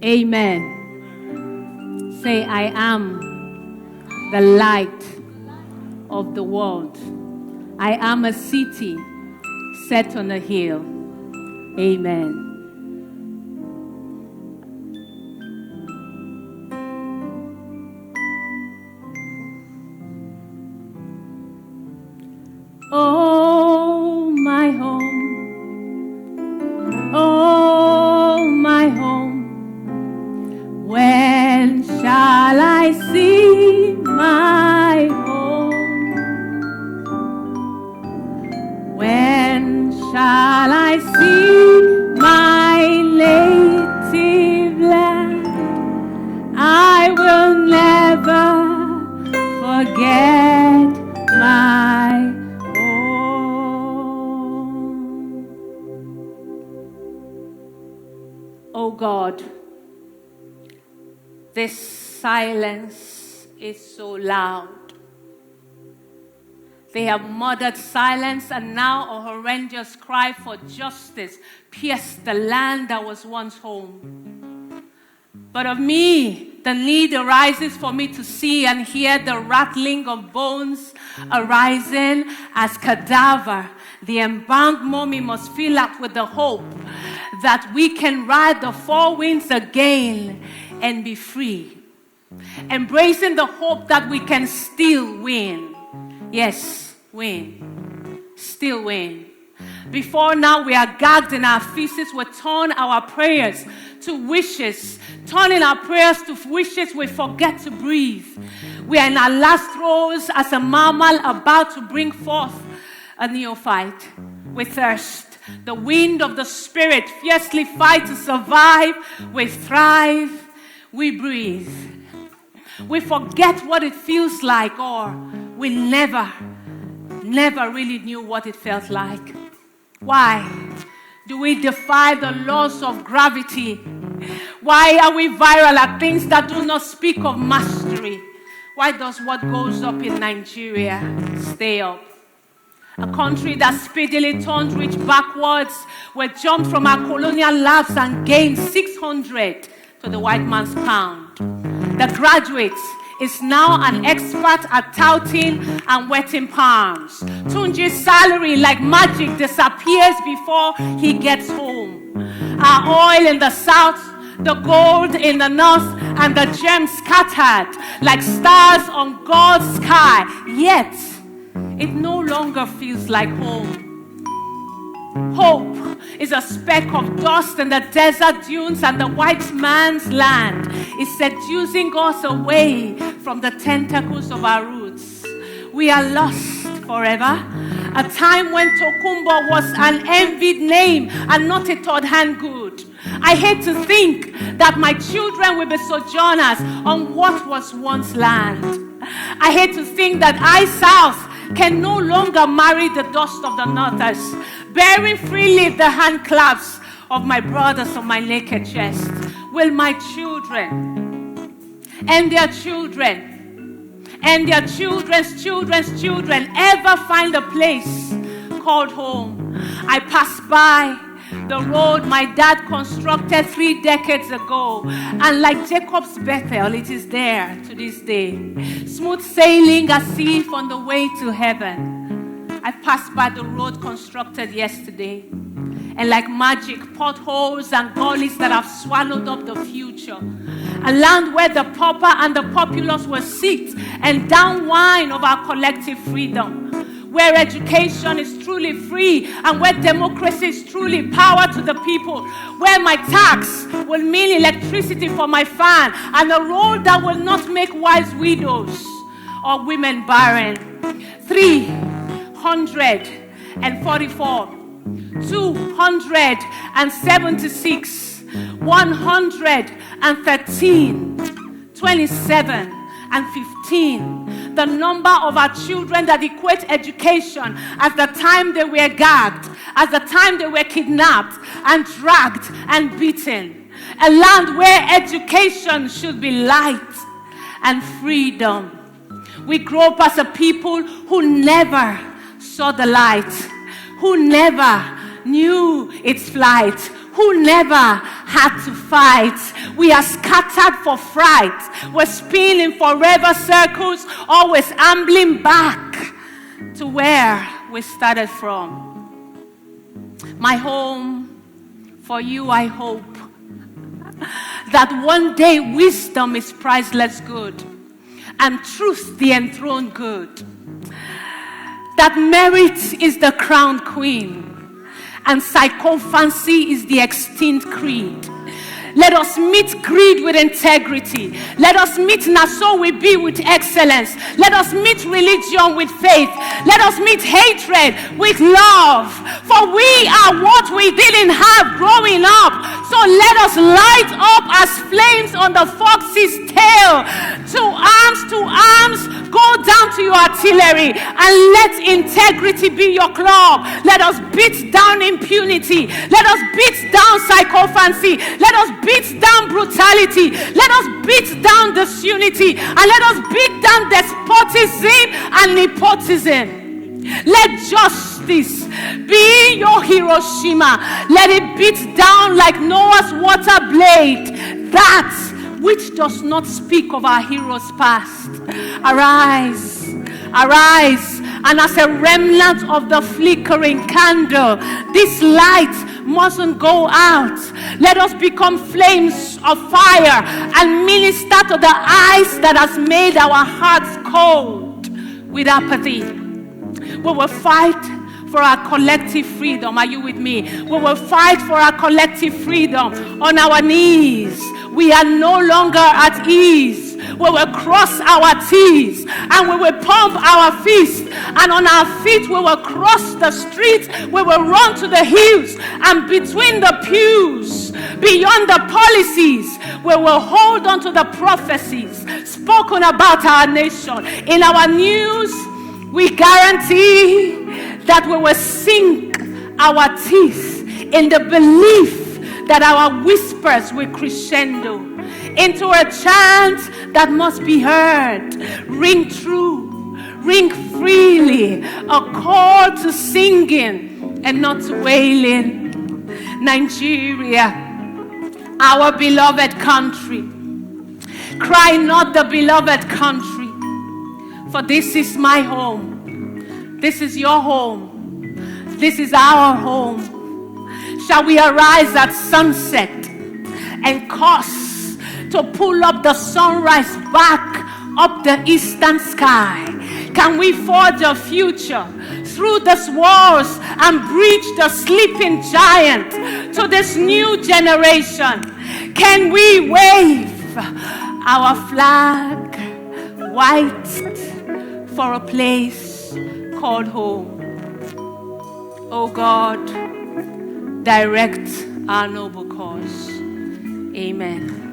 Amen. Say, I am the light of the world. I am a city set on a hill. Amen. Oh, my home. Oh, my home. When shall I see my home? When shall I see my native land? I will never forget my home. Oh God, this silence is so loud. They have murdered silence, and now a horrendous cry for justice pierced the land that was once home. But of me, the need arises for me to see and hear the rattling of bones arising as cadaver. The embalmed mummy must fill up with the hope that we can ride the four winds again and be free. Embracing the hope that we can still win. Yes, win. Still win. Before now, we are gagged in our feces. We turn our prayers to wishes. Turning our prayers to wishes, we forget to breathe. We are in our last throes as a mammal about to bring forth a neophyte. We thirst. The wind of the spirit fiercely fight to survive. We thrive. We breathe. We forget what it feels like, or we never really knew what it felt like. Why do we defy the laws of gravity? Why are we viral at things that do not speak of mastery? Why does what goes up in Nigeria stay up? A country that speedily turned rich backwards, we jumped from our colonial laps and gained 600 to the white man's pound. The graduate is now an expert at touting and wetting palms. Tunji's salary, like magic, disappears before he gets home. Our oil in the south, the gold in the north, and the gems scattered like stars on God's sky. Yet, it no longer feels like home. Hope is a speck of dust in the desert dunes, and the white man's land is seducing us away from the tentacles of our roots. We are lost forever. A time when Tokumbo was an envied name and not a third-hand good. I hate to think that my children will be sojourners on what was once land. I hate to think that I, South, can no longer marry the dust of the Northers, bearing freely the hand claps of my brothers on my naked chest. Will my children and their children and their children's children's children ever find a place called home? I pass by the road my dad constructed 3 decades ago, and like Jacob's Bethel, it is there to this day, smooth sailing as if on the way to heaven. I passed by the road constructed yesterday, and like magic, potholes and gullies that have swallowed up the future. A land where the pauper and the populace will sit and down wine of our collective freedom. Where education is truly free and where democracy is truly power to the people. Where my tax will mean electricity for my fan and a road that will not make wives widows or women barren. 344, 276, 113, 27, and 15. The number of our children that equate education as the time they were gagged, as the time they were kidnapped and dragged and beaten. A land where education should be light and freedom. We grow up as a people who never saw the light, who never knew its flight, who never had to fight. We are scattered for fright. We're spinning forever circles, always ambling back to where we started from. My home, for you I hope that one day wisdom is priceless good and truth the enthroned good. That merit is the crowned queen and sycophancy is the extinct creed. Let us meet greed with integrity. Let us meet Naso we be with excellence. Let us meet religion with faith. Let us meet hatred with love. For we are what we didn't have growing up. So let us light up as flames on the fox's tail. To arms, go down to your artillery and let integrity be your club. Let us beat down impunity. Let us beat down sycophancy. Let us beat down brutality. Let us beat down disunity. And let us beat down despotism and nepotism. Let justice be your Hiroshima. Let it beat down like Noah's water blade. That which does not speak of our heroes past. Arise, arise, and as a remnant of the flickering candle, this light mustn't go out. Let us become flames of fire and minister to the ice that has made our hearts cold with apathy. We will fight for our collective freedom. Are you with me? We will fight for our collective freedom on our knees. We are no longer at ease. We will cross our T's and we will pump our fists. And on our feet we will cross the streets. We will run to the hills. And between the pews, beyond the policies, we will hold on to the prophecies spoken about our nation. In our news, we guarantee that we will sink our teeth in the belief that our whispers will crescendo into a chant that must be heard. Ring true, ring freely, a call to singing and not to wailing. Nigeria, our beloved country, cry not the beloved country, for this is my home. This is your home. This is our home. Shall we arise at sunset and cause to pull up the sunrise back up the eastern sky? Can we forge a future through these walls and breach the sleeping giant to this new generation? Can we wave our flag white for a place called home? Oh God, direct our noble cause. Amen.